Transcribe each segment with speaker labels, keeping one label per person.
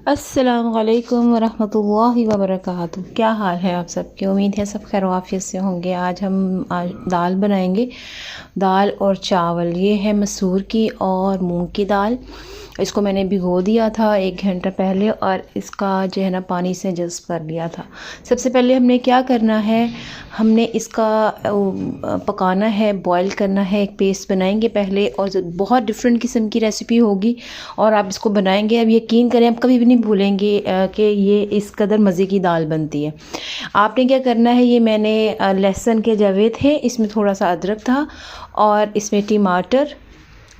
Speaker 1: अस्सलामुअलैकुम वरहमतुल्लाहि वबरकातुहू। क्या हाल है आप सबकी? उम्मीद है सब खैर आफियत से होंगे। आज दाल बनाएंगे, दाल और चावल। ये है मसूर की और मूंग की दाल। इसको मैंने भिगो दिया था 1 घंटा पहले और इसका जो है ना पानी से जज़्ब कर लिया था। सबसे पहले हमने क्या करना है, हमने इसका पकाना है, बॉईल करना है, एक पेस्ट बनाएंगे पहले। और बहुत डिफरेंट किस्म की रेसिपी होगी और आप इसको बनाएंगे, अब यकीन करें आप कभी भी नहीं भूलेंगे कि ये इस कदर मज़े की दाल बनती है। आपने क्या करना है, ये मैंने लहसुन के जवे थे, इसमें थोड़ा सा अदरक था और इसमें टमाटर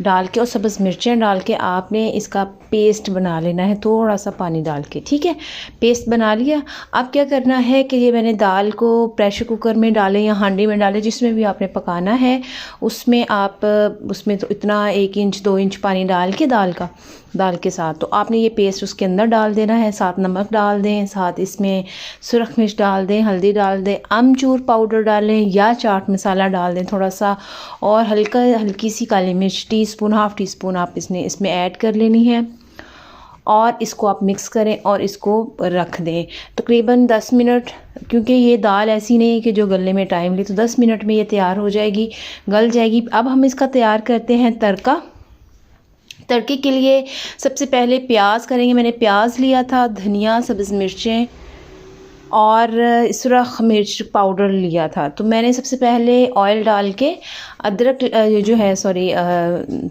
Speaker 1: डाल के और सब्ज़ मिर्चें डाल के आपने इसका पेस्ट बना लेना है, थोड़ा सा पानी डाल के। ठीक है, पेस्ट बना लिया। अब क्या करना है कि ये मैंने दाल को प्रेशर कुकर में डालें या हांडी में डालें, जिसमें भी आपने पकाना है उसमें आप उसमें तो इतना 1 इंच 2 इंच पानी डाल के दाल के साथ तो आपने ये पेस्ट उसके अंदर डाल देना है। साथ नमक डाल दें, साथ इसमें सुरख मिर्च डाल दें, हल्दी डाल दें, अमचूर पाउडर डालें या चाट मसाला डाल दें थोड़ा सा, और हल्की सी काली मिर्च टीस्पून, हाफ़ टी स्पून आप इसमें ऐड कर लेनी है। और इसको आप मिक्स करें और इसको रख दें तकरीबन 10 मिनट, क्योंकि ये दाल ऐसी नहीं है कि जो गलने में टाइम ले, तो 10 मिनट में ये तैयार हो जाएगी, गल जाएगी। अब हम इसका तैयार करते हैं तड़का। तड़के के लिए सबसे पहले प्याज करेंगे। मैंने प्याज लिया था, धनिया, सब्ज़ मिर्चें और सुरख मिर्च पाउडर लिया था। तो मैंने सबसे पहले ऑयल डाल के अदरक जो है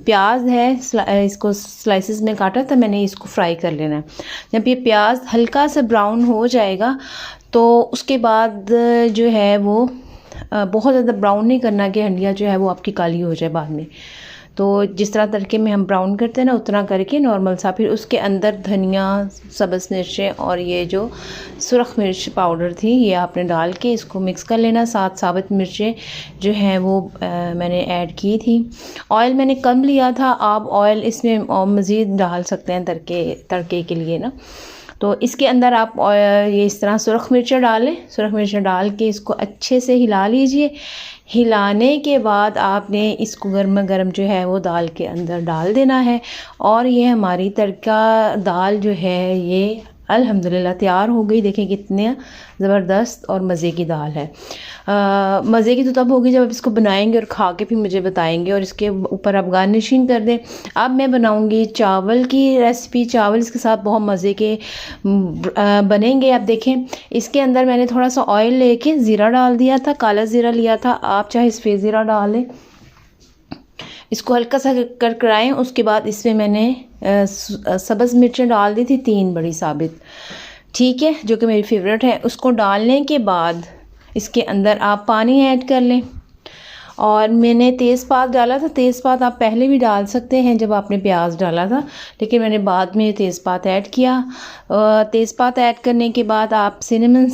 Speaker 1: प्याज है इसको स्लाइसेस में काटा था मैंने, इसको फ्राई कर लेना है। जब ये प्याज हल्का सा ब्राउन हो जाएगा तो उसके बाद जो है वो बहुत ज़्यादा ब्राउन नहीं करना कि हंडिया जो है वो आपकी काली हो जाए बाद में। तो जिस तरह तड़के में हम ब्राउन करते हैं ना, उतना करके नॉर्मल सा, फिर उसके अंदर धनिया, सब्ज़ मिर्चें और ये जो सुरख मिर्च पाउडर थी ये आपने डाल के इसको मिक्स कर लेना। साथ साबुत मिर्चें जो हैं वो मैंने ऐड की थी। ऑयल मैंने कम लिया था, आप ऑयल इसमें मज़ीद डाल सकते हैं तड़के के लिए ना। तो इसके अंदर आप ये इस तरह सुरख मिर्चें डालें। सुरख मिर्चें डाल के इसको अच्छे से हिला लीजिए। हिलाने के बाद आपने इसको गर्मा गर्म जो है वो दाल के अंदर डाल देना है और ये हमारी तड़का दाल जो है ये अल्हम्दुलिल्लाह तैयार हो गई। देखें कितने ज़बरदस्त और मज़े की दाल है। मज़े की तो तब होगी जब आप इसको बनाएंगे और खा के फिर मुझे बताएंगे। और इसके ऊपर आप गार्निशिंग कर दें। अब मैं बनाऊंगी चावल की रेसिपी। चावल इसके साथ बहुत मज़े के बनेंगे। आप देखें इसके अंदर मैंने थोड़ा सा ऑयल लेके ज़ीरा डाल दिया था, काला ज़ीरा लिया था, आप चाहे सफ़ेद ज़ीरा डालें। इसको हल्का सा करकराएं। उसके बाद इसमें मैंने सब्ज़ मिर्चें डाल दी थी 3 बड़ी साबित, ठीक है, जो कि मेरी फेवरेट है। उसको डालने के बाद इसके अंदर आप पानी ऐड कर लें। और मैंने तेज़पात डाला था। तेज़पात आप पहले भी डाल सकते हैं जब आपने प्याज डाला था, लेकिन मैंने बाद में तेज़पात ऐड किया। तेज़पात ऐड करने के बाद आप सिनेमन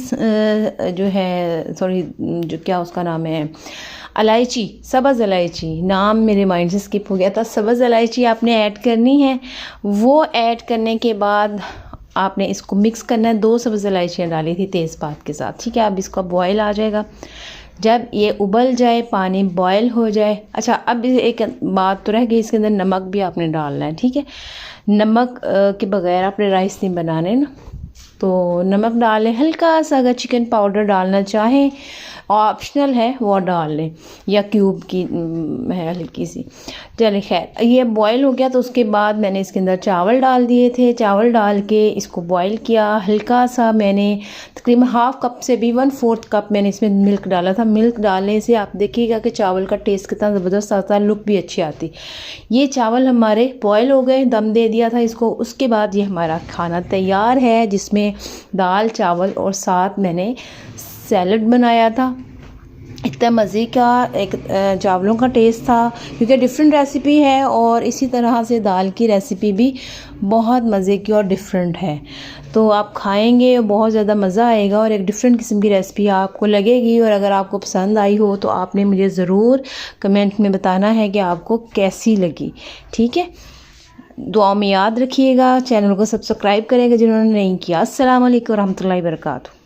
Speaker 1: जो है जो क्या उसका नाम है, इलायची, सब्ज़ इलायची, नाम मेरे माइंड से स्किप हो गया था। सब्ज़ इलायची आपने ऐड करनी है। वो ऐड करने के बाद आपने इसको मिक्स करना है। 2 सब्ज़ इलायचियाँ डाली थी तेज़पात के साथ, ठीक है। अब इसका बॉयल आ जाएगा। जब ये उबल जाए, पानी बॉयल हो जाए। अच्छा, अब एक बात तो रह गई, इसके अंदर नमक भी आपने डालना है, ठीक है। नमक के बगैर आपने राइस नहीं बनाने ना, तो नमक डालें हल्का सा। अगर चिकन पाउडर डालना चाहें, ऑप्शनल है, वो डाल लें, या क्यूब की है हल्की सी। चलिए खैर, ये बॉयल हो गया तो उसके बाद मैंने इसके अंदर चावल डाल दिए थे। चावल डाल के इसको बॉयल किया हल्का सा। मैंने तकरीबन हाफ़ कप से भी 1/4 कप मैंने इसमें मिल्क डाला था। मिल्क डालने से आप देखिएगा कि चावल का टेस्ट कितना ज़बरदस्त आता है, लुक भी अच्छी आती। ये चावल हमारे बॉयल हो गए, दम दे दिया था इसको। उसके बाद ये हमारा खाना तैयार है, जिसमें दाल, चावल और साथ मैंने सैलड बनाया था। इतना मज़े का एक चावलों का टेस्ट था, क्योंकि डिफरेंट रेसिपी है और इसी तरह से दाल की रेसिपी भी बहुत मज़े की और डिफरेंट है। तो आप खाएंगे बहुत ज़्यादा मज़ा आएगा और एक डिफरेंट किस्म की रेसिपी आपको लगेगी। और अगर आपको पसंद आई हो तो आपने मुझे ज़रूर कमेंट में बताना है कि आपको कैसी लगी, ठीक है। दुआ में याद रखिएगा। चैनल को सब्सक्राइब करेंगे जिन्होंने नहीं किया। अस्सलाम वालेकुम रहमतुल्लाहि व बरकातहू।